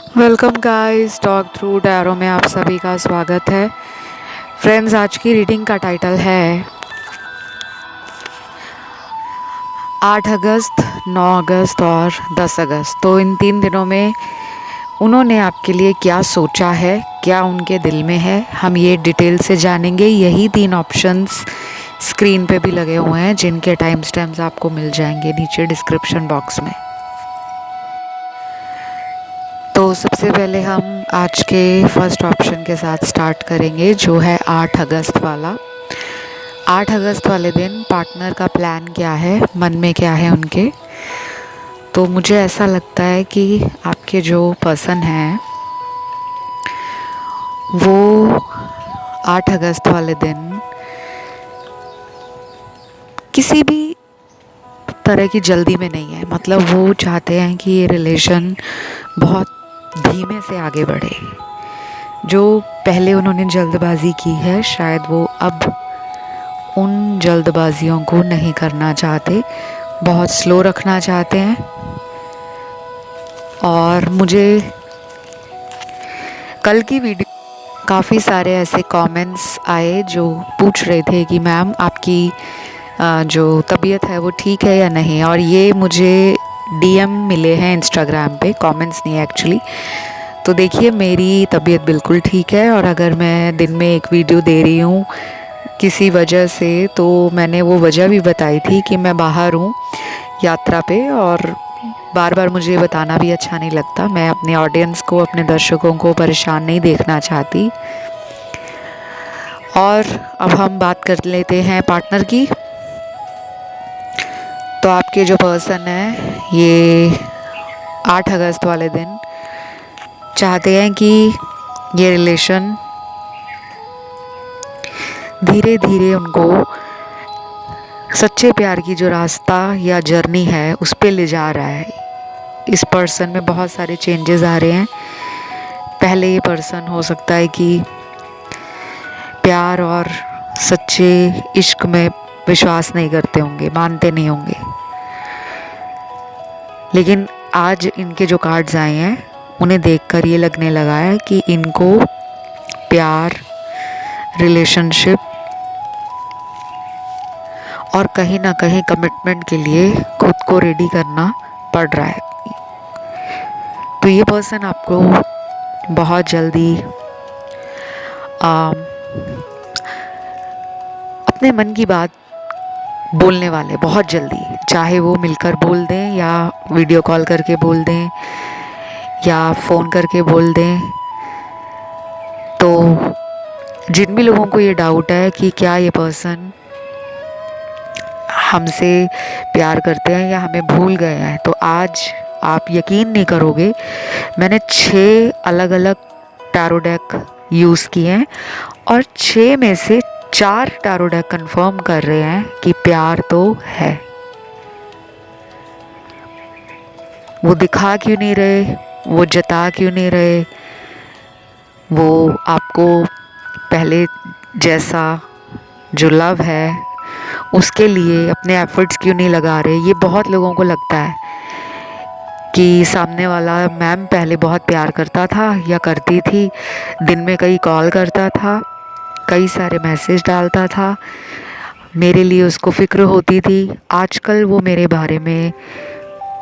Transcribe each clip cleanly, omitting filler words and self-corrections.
Welcome guys, talk through tarot में आप सभी का स्वागत है। फ्रेंड्स, आज की रीडिंग का टाइटल है 8 अगस्त, 9 अगस्त और 10 अगस्त। तो इन 3 दिनों में उन्होंने आपके लिए क्या सोचा है, क्या उनके दिल में है, हम ये डिटेल से जानेंगे। यही 3 ऑप्शंस स्क्रीन पे भी लगे हुए हैं, जिनके टाइम स्टैम्प्स आपको मिल जाएंगे नीचे डिस्क्रिप्शन बॉक्स में। तो सबसे पहले हम आज के फर्स्ट ऑप्शन के साथ स्टार्ट करेंगे, जो है 8 अगस्त वाला। 8 अगस्त वाले दिन पार्टनर का प्लान क्या है, मन में क्या है उनके। तो मुझे ऐसा लगता है कि आपके जो पर्सन हैं वो 8 अगस्त वाले दिन किसी भी तरह की जल्दी में नहीं है। मतलब वो चाहते हैं कि ये रिलेशन बहुत धीमे से आगे बढ़े। जो पहले उन्होंने जल्दबाजी की है, शायद वो अब उन जल्दबाजियों को नहीं करना चाहते, बहुत स्लो रखना चाहते हैं। और मुझे कल की वीडियो काफ़ी सारे ऐसे कमेंट्स आए जो पूछ रहे थे कि मैम आपकी जो तबीयत है वो ठीक है या नहीं। और ये मुझे डीएम मिले हैं इंस्टाग्राम पे, कमेंट्स नहीं एक्चुअली। तो देखिए, मेरी तबीयत बिल्कुल ठीक है। और अगर मैं दिन में एक वीडियो दे रही हूँ किसी वजह से, तो मैंने वो वजह भी बताई थी कि मैं बाहर हूँ यात्रा पे। और बार बार मुझे ये बताना भी अच्छा नहीं लगता। मैं अपने ऑडियंस को, अपने दर्शकों को परेशान नहीं देखना चाहती। और अब हम बात कर लेते हैं पार्टनर की। तो आपके जो पर्सन है ये 8 अगस्त वाले दिन चाहते हैं कि ये रिलेशन धीरे धीरे उनको सच्चे प्यार की जो रास्ता या जर्नी है उस पे ले जा रहा है। इस पर्सन में बहुत सारे चेंजेस आ रहे हैं। पहले ये पर्सन हो सकता है कि प्यार और सच्चे इश्क में विश्वास नहीं करते होंगे, मानते नहीं होंगे। लेकिन आज इनके जो कार्ड्स आए हैं उन्हें देखकर ये लगने लगा है कि इनको प्यार, रिलेशनशिप और कहीं ना कहीं कमिटमेंट के लिए खुद को रेडी करना पड़ रहा है। तो ये पर्सन आपको बहुत जल्दी अपने मन की बात बोलने वाले, बहुत जल्दी। चाहे वो मिलकर बोल दें या वीडियो कॉल करके बोल दें या फ़ोन करके बोल दें। तो जिन भी लोगों को ये डाउट है कि क्या ये पर्सन हमसे प्यार करते हैं या हमें भूल गए हैं, तो आज आप यकीन नहीं करोगे, मैंने 6 अलग अलग टैरो डेक यूज़ किए हैं और 6 में से 4 टैरो डेक कंफर्म कर रहे हैं कि प्यार तो है। वो दिखा क्यों नहीं रहे, वो जता क्यों नहीं रहे, वो आपको पहले जैसा जो लव है उसके लिए अपने एफर्ट्स क्यों नहीं लगा रहे। ये बहुत लोगों को लगता है कि सामने वाला मैम पहले बहुत प्यार करता था या करती थी, दिन में कई कॉल करता था, कई सारे मैसेज डालता था, मेरे लिए उसको फ़िक्र होती थी। आजकल वो मेरे बारे में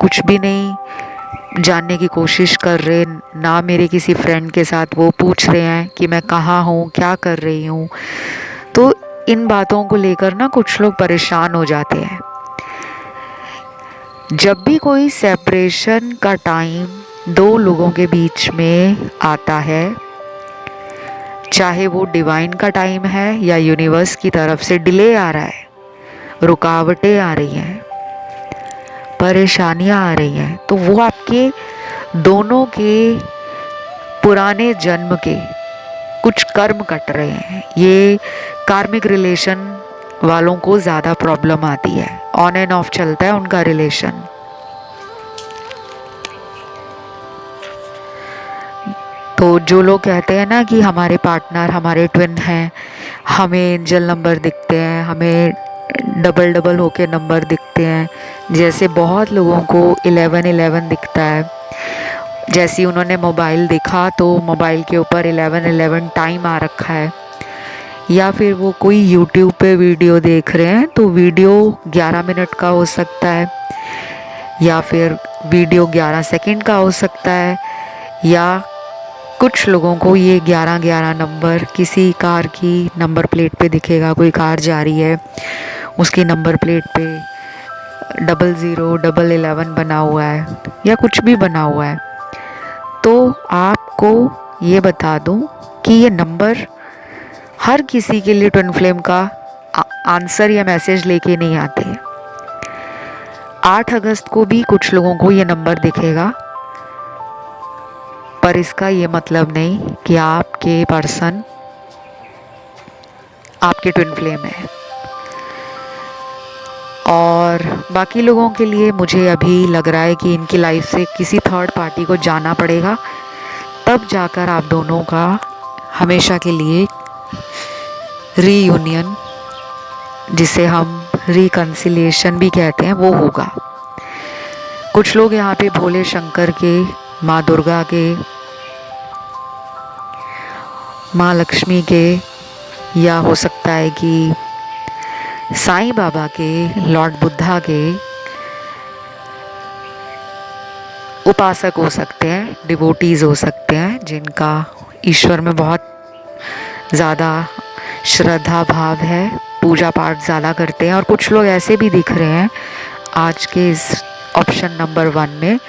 कुछ भी नहीं जानने की कोशिश कर रहे ना। मेरे किसी फ्रेंड के साथ वो पूछ रहे हैं कि मैं कहाँ हूँ, क्या कर रही हूँ। तो इन बातों को लेकर ना कुछ लोग परेशान हो जाते हैं। जब भी कोई सेपरेशन का टाइम 2 लोगों के बीच में आता है, चाहे वो डिवाइन का टाइम है या यूनिवर्स की तरफ से डिले आ रहा है, रुकावटें आ रही हैं, परेशानियां आ रही हैं, तो वो आपके दोनों के पुराने जन्म के कुछ कर्म कट रहे हैं। ये कार्मिक रिलेशन वालों को ज़्यादा प्रॉब्लम आती है, ऑन एंड ऑफ चलता है उनका रिलेशन। तो जो लोग कहते हैं ना कि हमारे पार्टनर हमारे ट्विन हैं, हमें एंजल नंबर दिखते हैं, हमें डबल डबल होके नंबर दिखते हैं, जैसे बहुत लोगों को 11 11 दिखता है, जैसे ही उन्होंने मोबाइल देखा तो मोबाइल के ऊपर 11:11 टाइम आ रखा है, या फिर वो कोई यूट्यूब पे वीडियो देख रहे हैं तो वीडियो 11 मिनट का हो सकता है, या फिर वीडियो 11 सेकंड का हो सकता है, या कुछ लोगों को ये 11-11 नंबर किसी कार की नंबर प्लेट पे दिखेगा। कोई कार जा रही है, उसकी नंबर प्लेट पे 0011 बना हुआ है या कुछ भी बना हुआ है। तो आपको ये बता दूं कि ये नंबर हर किसी के लिए ट्विन फ्लेम का आंसर या मैसेज लेके नहीं आते। 8 अगस्त को भी कुछ लोगों को ये नंबर दिखेगा, पर इसका ये मतलब नहीं कि आपके पर्सन आपके ट्विन फ्लेम है। और बाकी लोगों के लिए मुझे अभी लग रहा है कि इनकी लाइफ से किसी थर्ड पार्टी को जाना पड़ेगा, तब जाकर आप दोनों का हमेशा के लिए रीयूनियन, जिसे हम रिकन्सिलिएशन भी कहते हैं, वो होगा। कुछ लोग यहाँ पे भोले शंकर के, माँ दुर्गा के, माँ लक्ष्मी के, या हो सकता है कि साईं बाबा के, लॉर्ड बुद्धा के उपासक हो सकते हैं, डिवोटीज हो सकते हैं, जिनका ईश्वर में बहुत ज़्यादा श्रद्धा भाव है, पूजा पाठ ज़्यादा करते हैं। और कुछ लोग ऐसे भी दिख रहे हैं आज के इस ऑप्शन नंबर 1 में,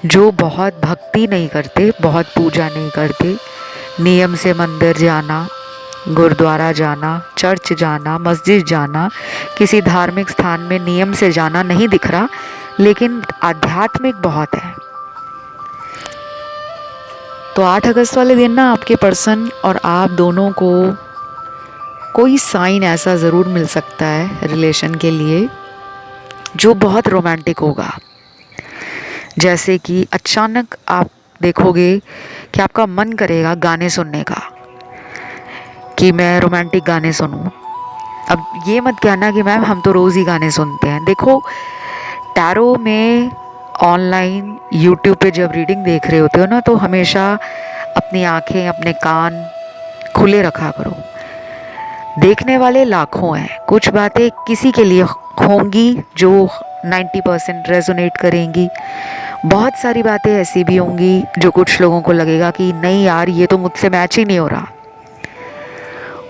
जो बहुत भक्ति नहीं करते, बहुत पूजा नहीं करते, नियम से मंदिर जाना, गुरुद्वारा जाना, चर्च जाना, मस्जिद जाना, किसी धार्मिक स्थान में नियम से जाना नहीं दिख रहा, लेकिन आध्यात्मिक बहुत है। तो 8 अगस्त वाले दिन ना आपके पर्सन और आप दोनों को कोई साइन ऐसा ज़रूर मिल सकता है रिलेशन के लिए जो बहुत रोमांटिक होगा। जैसे कि अचानक आप देखोगे कि आपका मन करेगा गाने सुनने का, कि मैं रोमांटिक गाने सुनूं। अब ये मत कहना कि मैम हम तो रोज़ ही गाने सुनते हैं। देखो, टैरो में ऑनलाइन यूट्यूब पे जब रीडिंग देख रहे होते हो ना, तो हमेशा अपनी आंखें, अपने कान खुले रखा करो। देखने वाले लाखों हैं, कुछ बातें किसी के लिए होंगी जो 90% रेजोनेट करेंगी, बहुत सारी बातें ऐसी भी होंगी जो कुछ लोगों को लगेगा कि नहीं यार ये तो मुझसे मैच ही नहीं हो रहा।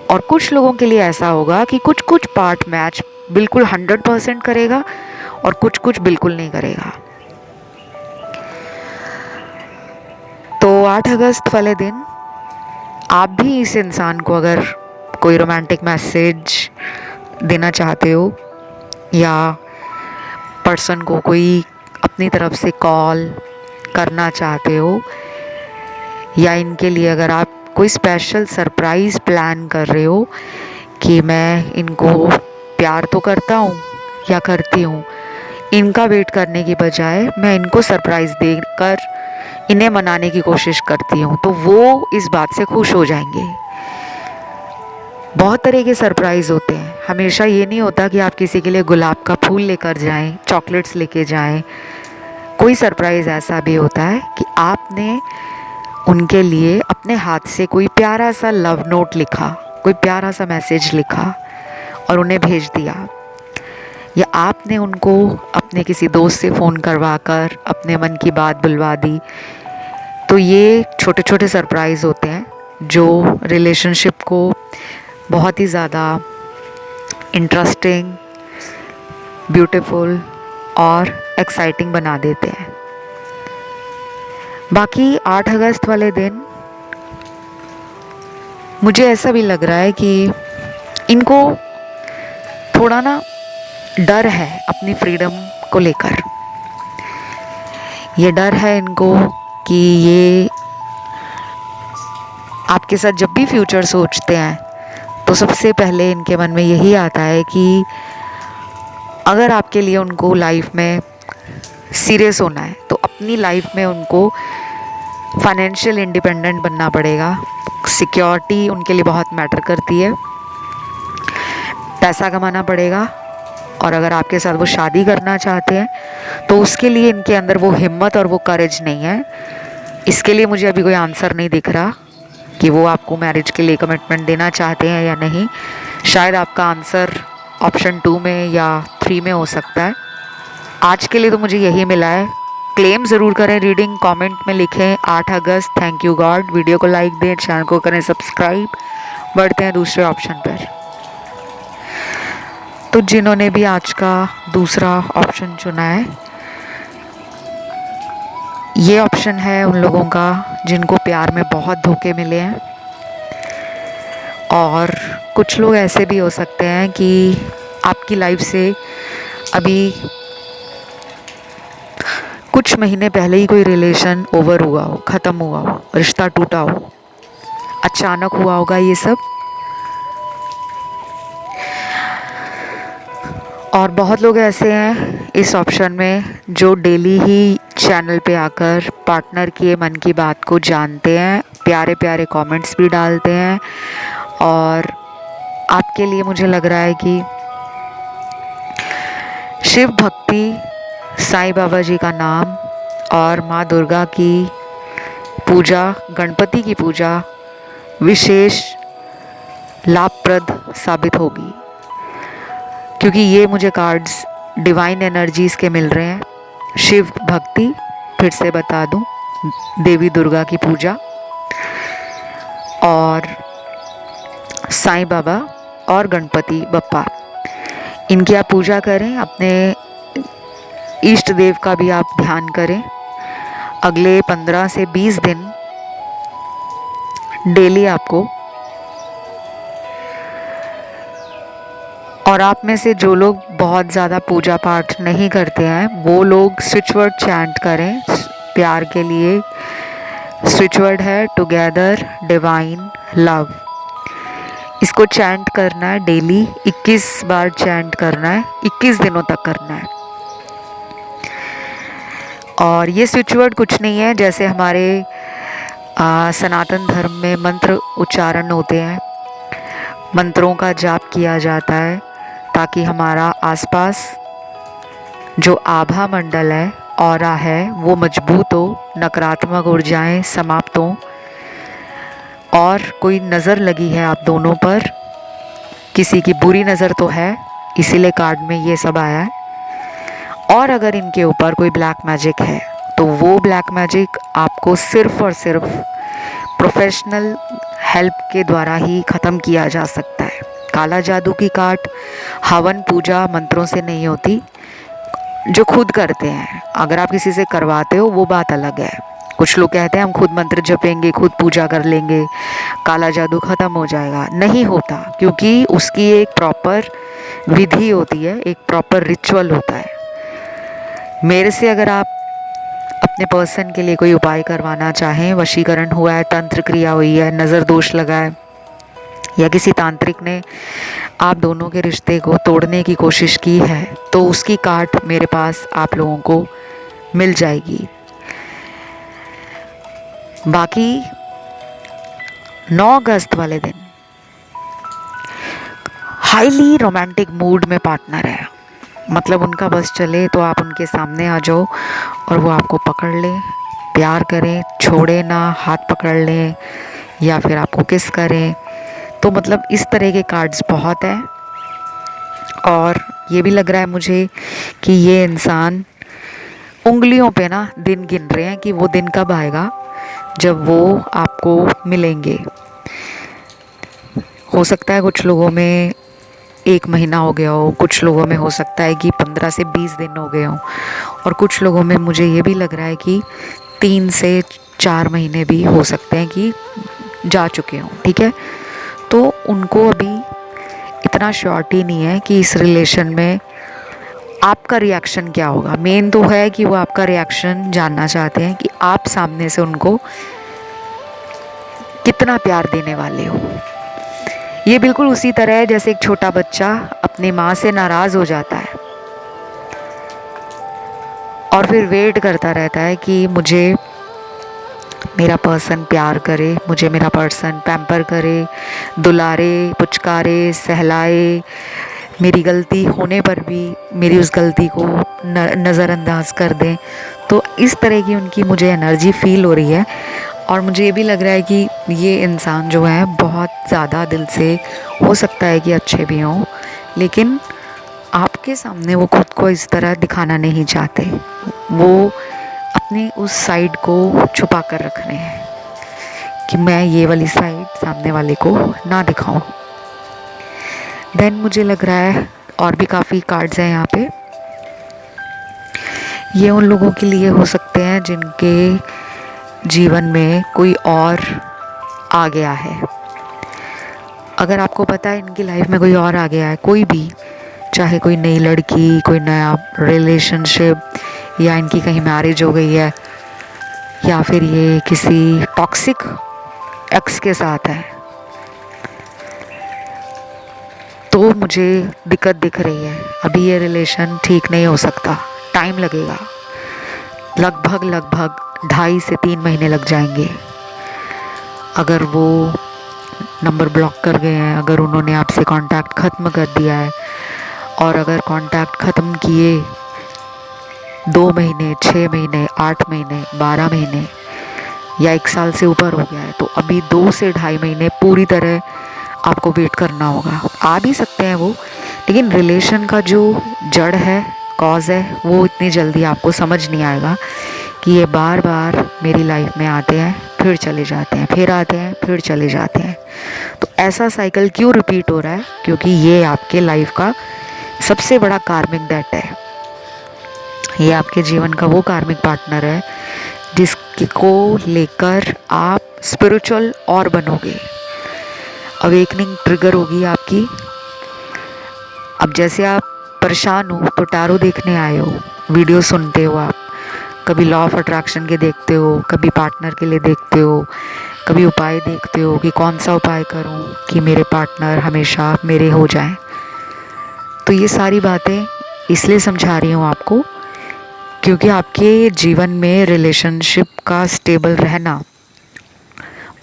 और कुछ लोगों के लिए ऐसा होगा कि कुछ कुछ पार्ट मैच बिल्कुल 100% करेगा और कुछ कुछ बिल्कुल नहीं करेगा। तो 8 अगस्त वाले दिन आप भी इस इंसान को अगर कोई रोमांटिक मैसेज देना चाहते हो, या पर्सन को कोई अपनी तरफ से कॉल करना चाहते हो, या इनके लिए अगर आप कोई स्पेशल सरप्राइज़ प्लान कर रहे हो कि मैं इनको प्यार तो करता हूँ या करती हूँ, इनका वेट करने की बजाय मैं इनको सरप्राइज़ देकर इन्हें मनाने की कोशिश करती हूँ, तो वो इस बात से खुश हो जाएंगे। बहुत तरह के सरप्राइज़ होते हैं, हमेशा ये नहीं होता कि आप किसी के लिए गुलाब का फूल लेकर जाएं, चॉकलेट्स लेके जाएं। कोई सरप्राइज़ ऐसा भी होता है कि आपने उनके लिए अपने हाथ से कोई प्यारा सा लव नोट लिखा, कोई प्यारा सा मैसेज लिखा और उन्हें भेज दिया, या आपने उनको अपने किसी दोस्त से फ़ोन करवा कर अपने मन की बात बुलवा दी। तो ये छोटे छोटे सरप्राइज़ होते हैं जो रिलेशनशिप को बहुत ही ज़्यादा इंटरेस्टिंग, ब्यूटीफुल और एक्साइटिंग बना देते हैं। बाकी 8 अगस्त वाले दिन मुझे ऐसा भी लग रहा है कि इनको थोड़ा ना डर है अपनी फ्रीडम को लेकर। ये डर है इनको कि ये आपके साथ जब भी फ्यूचर सोचते हैं तो सबसे पहले इनके मन में यही आता है कि अगर आपके लिए उनको लाइफ में सीरियस होना है तो अपनी लाइफ में उनको फाइनेंशियल इंडिपेंडेंट बनना पड़ेगा। सिक्योरिटी उनके लिए बहुत मैटर करती है, पैसा कमाना पड़ेगा। और अगर आपके साथ वो शादी करना चाहते हैं तो उसके लिए इनके अंदर वो हिम्मत और वो करेज नहीं है, इसके लिए मुझे अभी कोई आंसर नहीं दिख रहा कि वो आपको मैरिज के लिए कमिटमेंट देना चाहते हैं या नहीं। शायद आपका आंसर ऑप्शन 2 में या 3 में हो सकता है। आज के लिए तो मुझे यही मिला है। क्लेम ज़रूर करें, रीडिंग कमेंट में लिखें 8 अगस्त, थैंक यू गॉड। वीडियो को लाइक दें, चैनल को करें सब्सक्राइब। बढ़ते हैं दूसरे ऑप्शन पर। तो जिन्होंने भी आज का दूसरा ऑप्शन चुना है, ये ऑप्शन है उन लोगों का जिनको प्यार में बहुत धोखे मिले हैं। और कुछ लोग ऐसे भी हो सकते हैं कि आपकी लाइफ से अभी कुछ महीने पहले ही कोई रिलेशन ओवर हुआ हो, ख़त्म हुआ हो, रिश्ता टूटा हो, अचानक हुआ होगा ये सब। और बहुत लोग ऐसे हैं इस ऑप्शन में जो डेली ही चैनल पे आकर पार्टनर के मन की बात को जानते हैं, प्यारे प्यारे कमेंट्स भी डालते हैं। और आपके लिए मुझे लग रहा है कि शिव भक्ति, साईं बाबा जी का नाम और माँ दुर्गा की पूजा, गणपति की पूजा विशेष लाभप्रद साबित होगी, क्योंकि ये मुझे कार्ड्स डिवाइन एनर्जीज के मिल रहे हैं। शिव भक्ति, फिर से बता दूं, देवी दुर्गा की पूजा और साईं बाबा और गणपति बप्पा, इनकी आप पूजा करें। अपने इष्ट देव का भी आप ध्यान करें। अगले 15 से 20 दिन डेली आपको, और आप में से जो लोग बहुत ज़्यादा पूजा पाठ नहीं करते हैं वो लोग स्विच वर्ड चैंट करें प्यार के लिए। स्विच वर्ड है टुगेदर डिवाइन लव। इसको चैंट करना है डेली, 21 बार चैंट करना है, 21 दिनों तक करना है। और ये स्विच वर्ड कुछ नहीं है, जैसे हमारे सनातन धर्म में मंत्र उच्चारण होते हैं, मंत्रों का जाप किया जाता है ताकि हमारा आसपास जो आभा मंडल है, ऑरा है, वो मजबूत हो, नकारात्मक ऊर्जाएं समाप्त हों। और कोई नज़र लगी है आप दोनों पर, किसी की बुरी नज़र तो है, इसीलिए कार्ड में ये सब आया है। और अगर इनके ऊपर कोई ब्लैक मैजिक है तो वो ब्लैक मैजिक आपको सिर्फ़ और सिर्फ प्रोफेशनल हेल्प के द्वारा ही ख़त्म किया जा सकता है। काला जादू की काट, हवन पूजा मंत्रों से नहीं होती, जो खुद करते हैं। अगर आप किसी से करवाते हो वो बात अलग है। कुछ लोग कहते हैं हम खुद मंत्र जपेंगे, खुद पूजा कर लेंगे, काला जादू ख़त्म हो जाएगा। नहीं होता, क्योंकि उसकी एक प्रॉपर विधि होती है, एक प्रॉपर रिचुअल होता है। मेरे से अगर आप अपने पर्सन के लिए कोई उपाय करवाना चाहें, वशीकरण हुआ है, तंत्र क्रिया हुई है, नज़र दोष लगा है, या किसी तांत्रिक ने आप दोनों के रिश्ते को तोड़ने की कोशिश की है, तो उसकी काट मेरे पास आप लोगों को मिल जाएगी। बाकी 9 अगस्त वाले दिन हाईली रोमांटिक मूड में पार्टनर है, मतलब उनका बस चले तो आप उनके सामने आ जाओ और वो आपको पकड़ लें, प्यार करें, छोड़े ना, हाथ पकड़ लें या फिर आपको किस करें। तो मतलब इस तरह के कार्ड्स बहुत हैं। और ये भी लग रहा है मुझे कि ये इंसान उंगलियों पे ना दिन गिन रहे हैं कि वो दिन कब आएगा जब वो आपको मिलेंगे। हो सकता है कुछ लोगों में 1 महीना हो गया हो, कुछ लोगों में हो सकता है कि 15 से 20 दिन हो गए हों, और कुछ लोगों में मुझे ये भी लग रहा है कि 3 से 4 महीने भी हो सकते हैं कि जा चुके हों। ठीक है, तो उनको अभी इतना श्योरिटी नहीं है कि इस रिलेशन में आपका रिएक्शन क्या होगा। मेन तो है कि वो आपका रिएक्शन जानना चाहते हैं कि आप सामने से उनको कितना प्यार देने वाले हो। ये बिल्कुल उसी तरह है जैसे एक छोटा बच्चा अपनी माँ से नाराज़ हो जाता है और फिर वेट करता रहता है कि मुझे मेरा पर्सन प्यार करे, मुझे मेरा पर्सन पैम्पर करे, दुलारे, पुचकारे, सहलाए, मेरी गलती होने पर भी मेरी उस गलती को नज़रअंदाज कर दें। तो इस तरह की उनकी मुझे एनर्जी फील हो रही है। और मुझे ये भी लग रहा है कि ये इंसान जो है बहुत ज़्यादा दिल से, हो सकता है कि अच्छे भी हों, लेकिन आपके सामने वो खुद को इस तरह दिखाना नहीं चाहते। वो अपनी उस साइड को छुपा कर रख रहे हैं कि मैं ये वाली साइड सामने वाले को ना दिखाऊं। देन मुझे लग रहा है और भी काफ़ी कार्ड्स हैं यहाँ पे। ये उन लोगों के लिए हो सकते हैं जिनके जीवन में कोई और आ गया है। अगर आपको पता है इनकी लाइफ में कोई और आ गया है, कोई भी, चाहे कोई नई लड़की, कोई नया रिलेशनशिप, या इनकी कहीं मैरिज हो गई है, या फिर ये किसी टॉक्सिक एक्स के साथ है, तो मुझे दिक्कत दिख रही है। अभी ये रिलेशन ठीक नहीं हो सकता, टाइम लगेगा, लगभग 2.5 से 3 महीने लग जाएंगे। अगर वो नंबर ब्लॉक कर गए हैं, अगर उन्होंने आपसे कांटेक्ट ख़त्म कर दिया है, और अगर कांटेक्ट ख़त्म किए 2 महीने, 6 महीने, 8 महीने, 12 महीने या 1 साल से ऊपर हो गया है, तो अभी 2 से 2.5 महीने पूरी तरह आपको वेट करना होगा। आ भी सकते हैं वो, लेकिन रिलेशन का जो जड़ है, कॉज है, वो इतनी जल्दी आपको समझ नहीं आएगा कि ये बार बार मेरी लाइफ में आते हैं, फिर चले जाते हैं, फिर आते हैं, फिर चले जाते हैं। तो ऐसा साइकिल क्यों रिपीट हो रहा है? क्योंकि ये आपके लाइफ का सबसे बड़ा कार्मिक डेट है। ये आपके जीवन का वो कार्मिक पार्टनर है जिसको लेकर आप स्पिरिचुअल और बनोगे, अवेकनिंग ट्रिगर होगी आपकी। अब जैसे आप परेशान हो तो टैरो देखने आए हो, वीडियो सुनते हो, आप कभी लॉ ऑफ अट्रैक्शन के देखते हो, कभी पार्टनर के लिए देखते हो, कभी उपाय देखते हो कि कौन सा उपाय करूं कि मेरे पार्टनर हमेशा मेरे हो जाएं। तो ये सारी बातें इसलिए समझा रही हूँ आपको क्योंकि आपके जीवन में रिलेशनशिप का स्टेबल रहना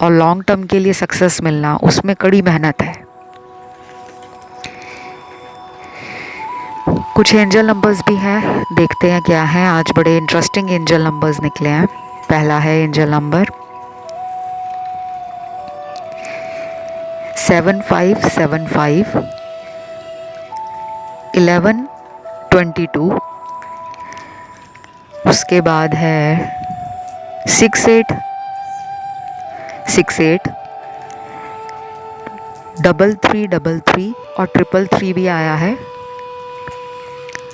और लॉन्ग टर्म के लिए सक्सेस मिलना, उसमें कड़ी मेहनत है। कुछ एंजल नंबर्स भी हैं, देखते हैं क्या है। आज बड़े इंटरेस्टिंग एंजल नंबर्स निकले हैं। पहला है एंजल नंबर 7575, 1122, उसके बाद है 6868, 3333 और 333 भी आया है,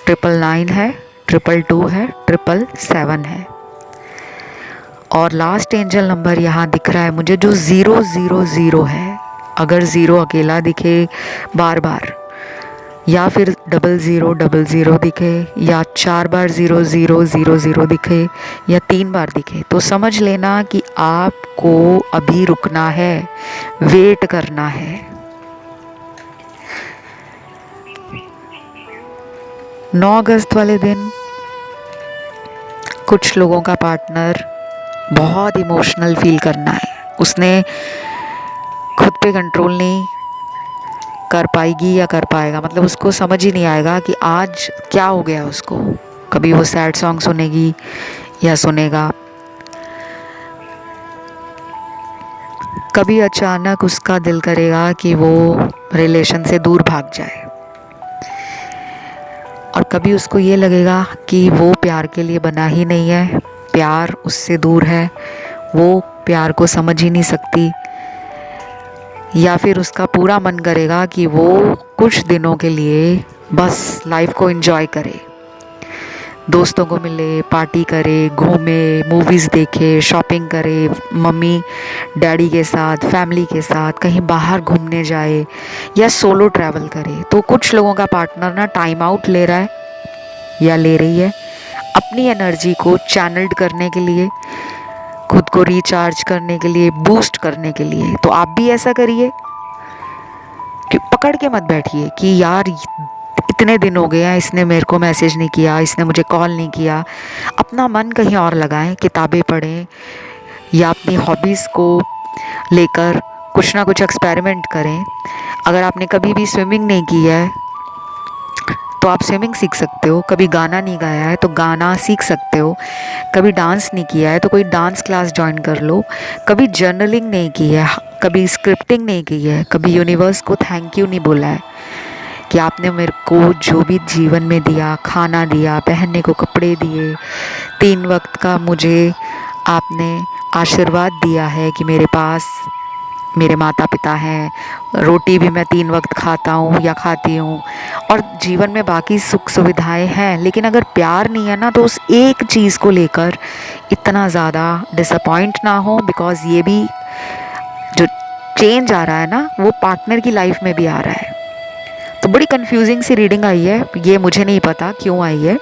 999 है, 222 है, 777 है। और लास्ट एंजल नंबर यहाँ दिख रहा है मुझे जो 000 है। अगर 0 अकेला दिखे बार बार, या फिर 0000 दिखे, या 4 बार 0000 दिखे, या 3 बार दिखे, तो समझ लेना कि आपको अभी रुकना है, वेट करना है। 9 अगस्त वाले दिन कुछ लोगों का पार्टनर बहुत इमोशनल फील करना है, उसने खुद पे कंट्रोल नहीं कर पाएगी या कर पाएगा, मतलब उसको समझ ही नहीं आएगा कि आज क्या हो गया उसको। कभी वो सैड सॉन्ग सुनेगी या सुनेगा, कभी अचानक उसका दिल करेगा कि वो रिलेशन से दूर भाग जाए, और कभी उसको ये लगेगा कि वो प्यार के लिए बना ही नहीं है, प्यार उससे दूर है, वो प्यार को समझ ही नहीं सकती। या फिर उसका पूरा मन करेगा कि वो कुछ दिनों के लिए बस लाइफ को एंजॉय करे, दोस्तों को मिले, पार्टी करे, घूमे, मूवीज़ देखे, शॉपिंग करे, मम्मी डैडी के साथ, फैमिली के साथ कहीं बाहर घूमने जाए, या सोलो ट्रैवल करे। तो कुछ लोगों का पार्टनर ना टाइम आउट ले रहा है या ले रही है अपनी एनर्जी को चैनल्ड करने के लिए, खुद को रिचार्ज करने के लिए, बूस्ट करने के लिए। तो आप भी ऐसा करिए कि पकड़ के मत बैठिए कि यार इतने दिन हो गए हैं, इसने मेरे को मैसेज नहीं किया, इसने मुझे कॉल नहीं किया। अपना मन कहीं और लगाएं, किताबें पढ़ें, या अपनी हॉबीज़ को लेकर कुछ ना कुछ एक्सपेरिमेंट करें। अगर आपने कभी भी स्विमिंग नहीं की है तो आप स्विमिंग सीख सकते हो। कभी गाना नहीं गाया है तो गाना सीख सकते हो। कभी डांस नहीं किया है तो कोई डांस क्लास ज्वाइन कर लो। कभी जर्नलिंग नहीं की है, कभी स्क्रिप्टिंग नहीं की है, कभी यूनिवर्स को थैंक यू नहीं बोला है कि आपने मेरे को जो भी जीवन में दिया, खाना दिया, पहनने को कपड़े दिए, 3 वक्त का मुझे आपने आशीर्वाद दिया है कि मेरे पास मेरे माता पिता हैं, रोटी भी मैं 3 वक्त खाता हूँ या खाती हूँ, और जीवन में बाकी सुख सुविधाएं हैं। लेकिन अगर प्यार नहीं है ना, तो उस एक चीज़ को लेकर इतना ज़्यादा डिसअपॉइंट ना हो, बिकॉज़ ये भी जो चेंज आ रहा है ना, वो पार्टनर की लाइफ में भी आ रहा है। तो बड़ी कंफ्यूजिंग सी रीडिंग आई है, ये मुझे नहीं पता क्यों आई है।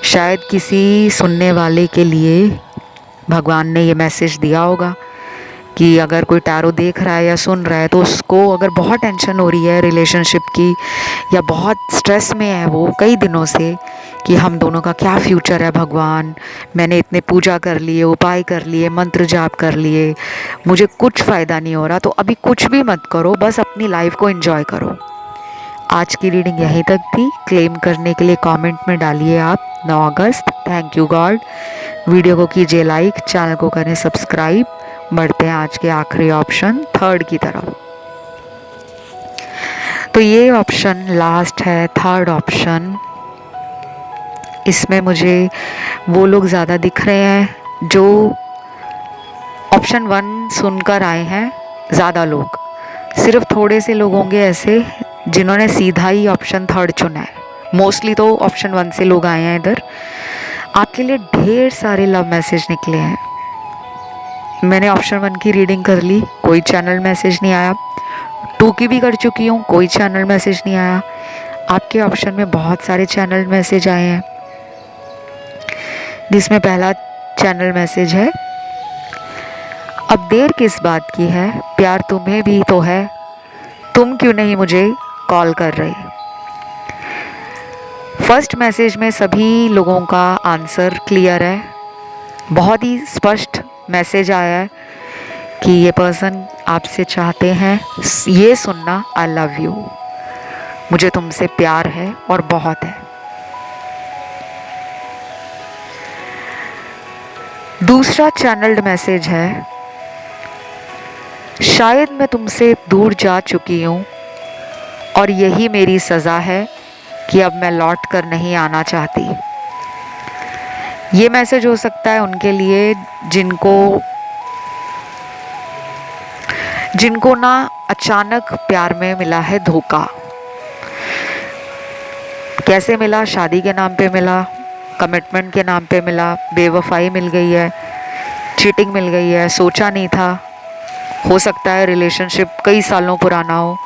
शायद किसी सुनने वाले के लिए भगवान ने ये मैसेज दिया होगा कि अगर कोई टैरो देख रहा है या सुन रहा है तो उसको अगर बहुत टेंशन हो रही है रिलेशनशिप की, या बहुत स्ट्रेस में है वो कई दिनों से कि हम दोनों का क्या फ्यूचर है भगवान, मैंने इतने पूजा कर लिए, उपाय कर लिए, मंत्र जाप कर लिए, मुझे कुछ फ़ायदा नहीं हो रहा, तो अभी कुछ भी मत करो, बस अपनी लाइफ को एंजॉय करो। आज की रीडिंग यहीं तक थी। क्लेम करने के लिए कमेंट में डालिए आप 9 अगस्त। Thank you God. वीडियो को कीजिए लाइक, चैनल को करें सब्सक्राइब। बढ़ते हैं आज के आखिरी ऑप्शन 3 की तरफ। तो ये ऑप्शन लास्ट है, 3rd ऑप्शन। इसमें मुझे वो लोग ज़्यादा दिख रहे हैं जो ऑप्शन 1 सुनकर आए हैं। ज़्यादा लोग, सिर्फ थोड़े से लोग होंगे ऐसे जिन्होंने सीधा ही ऑप्शन 3rd चुना है। मोस्टली तो ऑप्शन 1 से लोग आए हैं इधर। आपके लिए ढेर सारे लव मैसेज निकले हैं। मैंने ऑप्शन 1 की रीडिंग कर ली, कोई चैनल मैसेज नहीं आया। 2 की भी कर चुकी हूँ, कोई चैनल मैसेज नहीं आया। आपके ऑप्शन में बहुत सारे चैनल मैसेज आए हैं, जिसमें पहला चैनल मैसेज है, अब देर किस बात की है, प्यार तुम्हें भी तो है, तुम क्यों नहीं मुझे कॉल कर रहे। फर्स्ट मैसेज में सभी लोगों का आंसर क्लियर है। बहुत ही स्पष्ट मैसेज आया है कि ये पर्सन आपसे चाहते हैं ये सुनना, आई लव यू, मुझे तुमसे प्यार है और बहुत है। दूसरा चैनल्ड मैसेज है, शायद मैं तुमसे दूर जा चुकी हूँ और यही मेरी सज़ा है कि अब मैं लौट कर नहीं आना चाहती। ये मैसेज हो सकता है उनके लिए जिनको ना अचानक प्यार में मिला है धोखा। कैसे मिला? शादी के नाम पे मिला, कमिटमेंट के नाम पे मिला, बेवफाई मिल गई है, चीटिंग मिल गई है, सोचा नहीं था। हो सकता है रिलेशनशिप कई सालों पुराना हो,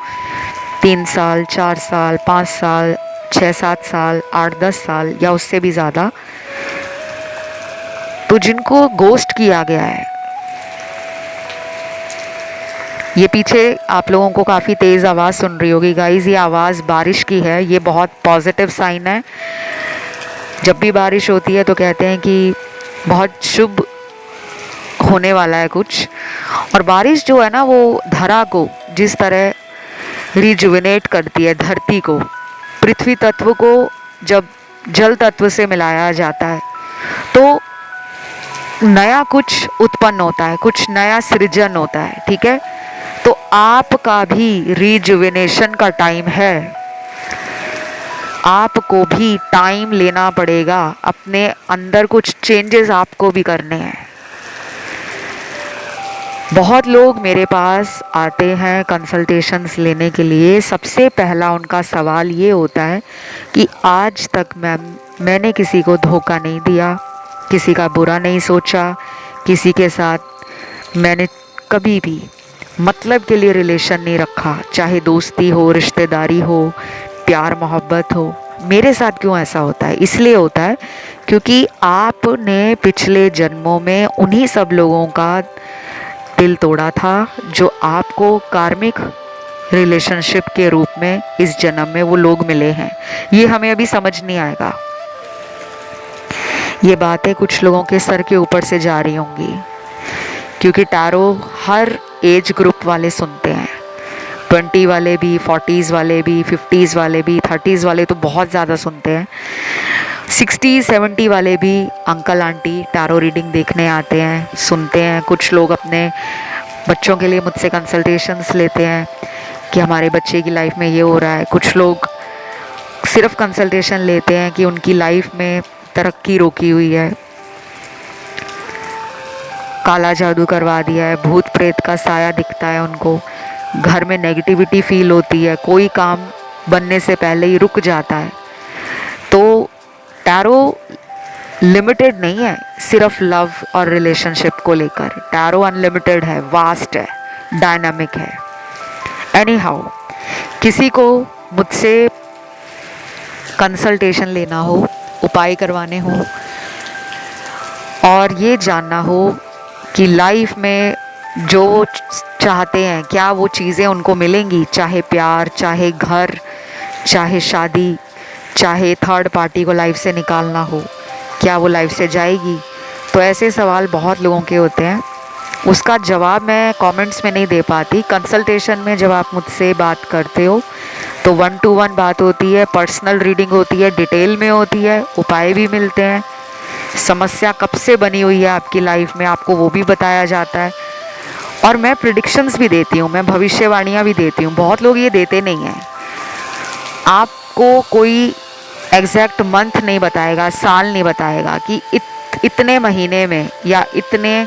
3 साल, 4 साल, 5 साल, 6-7 साल, 8-10 साल या उससे भी ज़्यादा। तो जिनको गोस्ट किया गया है, ये पीछे आप लोगों को काफ़ी तेज़ आवाज़ सुन रही होगी गाइज़, ये आवाज़ बारिश की है। ये बहुत पॉजिटिव साइन है। जब भी बारिश होती है तो कहते हैं कि बहुत शुभ होने वाला है कुछ। और बारिश जो है ना, वो धरा को जिस तरह रिजुविनेट करती है, धरती को, पृथ्वी तत्व को जब जल तत्व से मिलाया जाता है तो नया कुछ उत्पन्न होता है, कुछ नया सृजन होता है। ठीक है, तो आपका भी रिजुविनेशन का टाइम है। आपको भी टाइम लेना पड़ेगा, अपने अंदर कुछ चेंजेस आपको भी करने हैं। बहुत लोग मेरे पास आते हैं कंसल्टेशंस लेने के लिए। सबसे पहला उनका सवाल ये होता है कि आज तक मैंने किसी को धोखा नहीं दिया, किसी का बुरा नहीं सोचा, किसी के साथ मैंने कभी भी मतलब के लिए रिलेशन नहीं रखा, चाहे दोस्ती हो, रिश्तेदारी हो, प्यार मोहब्बत हो। मेरे साथ क्यों ऐसा होता है? इसलिए होता है क्योंकि आपने पिछले जन्मों में उन्हीं सब लोगों का दिल तोड़ा था जो आपको कार्मिक रिलेशनशिप के रूप में इस जन्म में वो लोग मिले हैं। ये हमें अभी समझ नहीं आएगा। ये बातें कुछ लोगों के सर के ऊपर से जा रही होंगी, क्योंकि टैरो हर एज ग्रुप वाले सुनते हैं। 20 वाले भी, 40s वाले भी, 50s वाले भी, 30s वाले तो बहुत ज़्यादा सुनते हैं, 60 70 वाले भी अंकल आंटी टैरो रीडिंग देखने आते हैं, सुनते हैं। कुछ लोग अपने बच्चों के लिए मुझसे कंसल्टेशंस लेते हैं कि हमारे बच्चे की लाइफ में ये हो रहा है। कुछ लोग सिर्फ कंसल्टेशन लेते हैं कि उनकी लाइफ में तरक्की रोकी हुई है, काला जादू करवा दिया है, भूत प्रेत का साया दिखता है उनको, घर में नेगेटिविटी फील होती है, कोई काम बनने से पहले ही रुक जाता है। तो टैरो लिमिटेड नहीं है सिर्फ लव और रिलेशनशिप को लेकर, टैरो अनलिमिटेड है, वास्ट है, डायनामिक है। एनी हाउ, किसी को मुझसे कंसल्टेशन लेना हो, उपाय करवाने हो और ये जानना हो कि लाइफ में जो वो चाहते हैं क्या वो चीज़ें उनको मिलेंगी, चाहे प्यार, चाहे घर, चाहे शादी, चाहे थर्ड पार्टी को लाइफ से निकालना हो, क्या वो लाइफ से जाएगी। तो ऐसे सवाल बहुत लोगों के होते हैं, उसका जवाब मैं कमेंट्स में नहीं दे पाती। कंसल्टेशन में जब आप मुझसे बात करते हो तो 1 to 1 बात होती है, पर्सनल रीडिंग होती है, डिटेल में होती है, उपाय भी मिलते हैं, समस्या कब से बनी हुई है आपकी लाइफ में आपको वो भी बताया जाता है, और मैं प्रिडिक्शंस भी देती हूँ, मैं भविष्यवाणियाँ भी देती हूँ। बहुत लोग ये देते नहीं हैं, आपको कोई एग्जैक्ट मंथ नहीं बताएगा, साल नहीं बताएगा कि इतने महीने में या इतने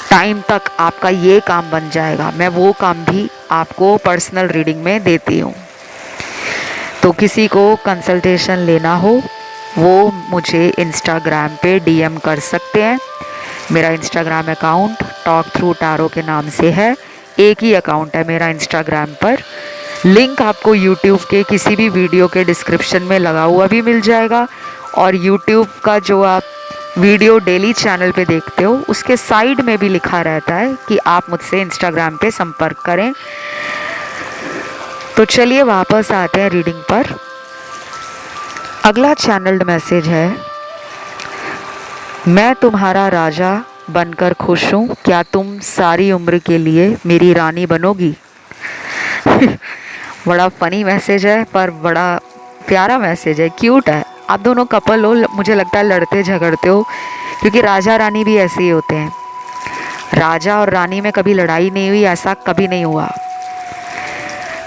टाइम तक आपका ये काम बन जाएगा। मैं वो काम भी आपको पर्सनल रीडिंग में देती हूँ। तो किसी को कंसल्टेशन लेना हो वो मुझे इंस्टाग्राम पे डीएम कर सकते हैं। मेरा Instagram account talk through tarot के नाम से है, एक ही अकाउंट है मेरा इंस्टाग्राम पर। लिंक आपको यूट्यूब के किसी भी वीडियो के डिस्क्रिप्शन में लगा हुआ भी मिल जाएगा, और यूट्यूब का जो आप वीडियो डेली चैनल पे देखते हो उसके साइड में भी लिखा रहता है कि आप मुझसे इंस्टाग्राम पे संपर्क करें। तो चलिए वापस आते हैं रीडिंग पर। अगला चैनल्ड मैसेज है, मैं तुम्हारा राजा बनकर खुश हूँ, क्या तुम सारी उम्र के लिए मेरी रानी बनोगी? बड़ा फनी मैसेज है पर बड़ा प्यारा मैसेज है, क्यूट है। आप दोनों कपल हो, मुझे लगता है लड़ते झगड़ते हो, क्योंकि राजा रानी भी ऐसे ही होते हैं। राजा और रानी में कभी लड़ाई नहीं हुई, ऐसा कभी नहीं हुआ।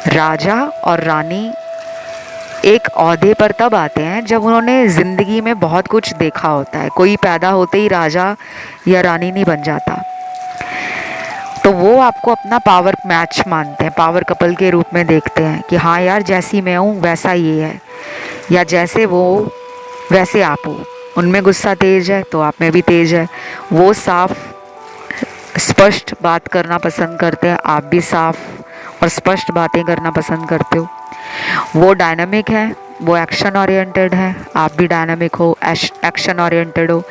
राजा और रानी एक ओहदे पर तब आते हैं जब उन्होंने ज़िंदगी में बहुत कुछ देखा होता है। कोई पैदा होते ही राजा या रानी नहीं बन जाता, तो वो आपको अपना पावर मैच मानते हैं, पावर कपल के रूप में देखते हैं कि हाँ यार, जैसी मैं हूँ वैसा ये है, या जैसे वो वैसे आप हो। उनमें गुस्सा तेज है तो आप में भी तेज है। वो साफ स्पष्ट बात करना पसंद करते हैं, आप भी साफ और स्पष्ट बातें करना पसंद करते हो। वो डायनामिक है, वो एक्शन ओरिएंटेड है, आप भी डायनामिक हो, एक्शन ओरिएंटेड हो।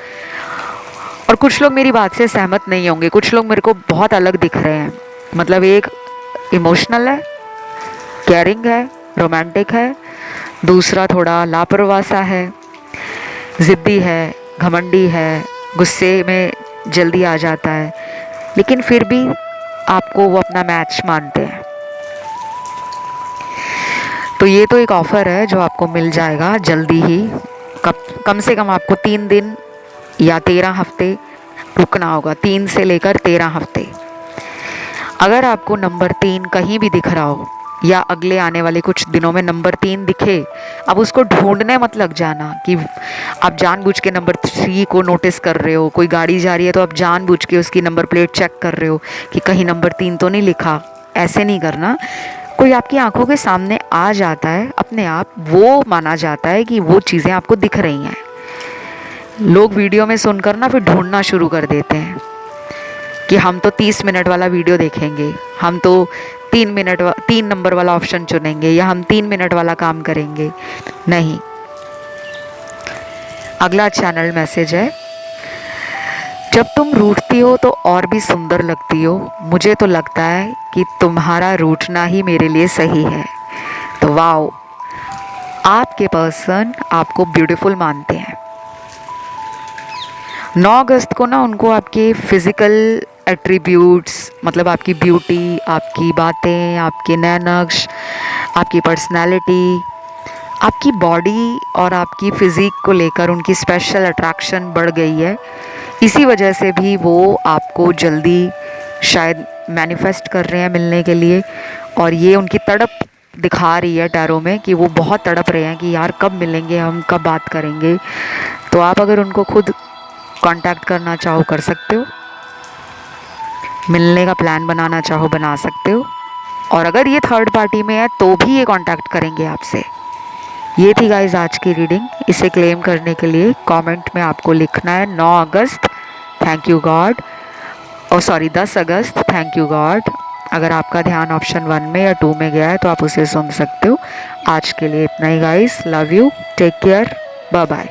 और कुछ लोग मेरी बात से सहमत नहीं होंगे, कुछ लोग मेरे को बहुत अलग दिख रहे हैं। मतलब एक इमोशनल है, केयरिंग है, रोमांटिक है, दूसरा थोड़ा लापरवाह सा है, ज़िद्दी है, घमंडी है, गुस्से में जल्दी आ जाता है, लेकिन फिर भी आपको वो अपना मैच मानते हैं। तो ये तो एक ऑफ़र है जो आपको मिल जाएगा जल्दी ही। कम से कम आपको 3 दिन या 13 हफ्ते रुकना होगा, 3 से लेकर 13 हफ्ते। अगर आपको नंबर 3 कहीं भी दिख रहा हो या अगले आने वाले कुछ दिनों में नंबर 3 दिखे, अब उसको ढूंढने मत लग जाना कि आप जानबूझ के नंबर 3 को नोटिस कर रहे हो। कोई गाड़ी जा रही है तो आप जानबूझ के उसकी नंबर प्लेट चेक कर रहे हो कि कहीं नंबर 3 तो नहीं लिखा। ऐसे नहीं करना। कोई आपकी आंखों के सामने आ जाता है अपने आप, वो माना जाता है कि वो चीज़ें आपको दिख रही हैं। लोग वीडियो में सुनकर ना फिर ढूंढना शुरू कर देते हैं कि हम तो 30 मिनट वाला वीडियो देखेंगे, हम तो 3 नंबर वाला ऑप्शन चुनेंगे, या हम 3 मिनट वाला काम करेंगे। नहीं। अगला चैनल मैसेज है, जब तुम रूठती हो तो और भी सुंदर लगती हो, मुझे तो लगता है कि तुम्हारा रूठना ही मेरे लिए सही है। तो वाओ, आपके पर्सन आपको ब्यूटीफुल मानते हैं। 9 अगस्त को ना उनको आपके फिज़िकल एट्रीब्यूट्स, मतलब आपकी ब्यूटी, आपकी बातें, आपके नए नक्श, आपकी पर्सनैलिटी, आपकी बॉडी और आपकी फ़िज़ीक को लेकर उनकी स्पेशल अट्रैक्शन बढ़ गई है। इसी वजह से भी वो आपको जल्दी शायद मैनिफेस्ट कर रहे हैं मिलने के लिए, और ये उनकी तड़प दिखा रही है टैरो में कि वो बहुत तड़प रहे हैं कि यार कब मिलेंगे हम, कब बात करेंगे। तो आप अगर उनको खुद कांटेक्ट करना चाहो कर सकते हो, मिलने का प्लान बनाना चाहो बना सकते हो, और अगर ये थर्ड पार्टी में है तो भी ये कांटेक्ट करेंगे आपसे। ये थी गाइज आज की रीडिंग। इसे क्लेम करने के लिए कमेंट में आपको लिखना है 9 अगस्त थैंक यू गॉड, और sorry 10 August thank you God. अगर आपका ध्यान ऑप्शन 1 में या 2 में गया है तो आप उसे सुन सकते हो। आज के लिए इतना ही guys, love you, take care, bye bye.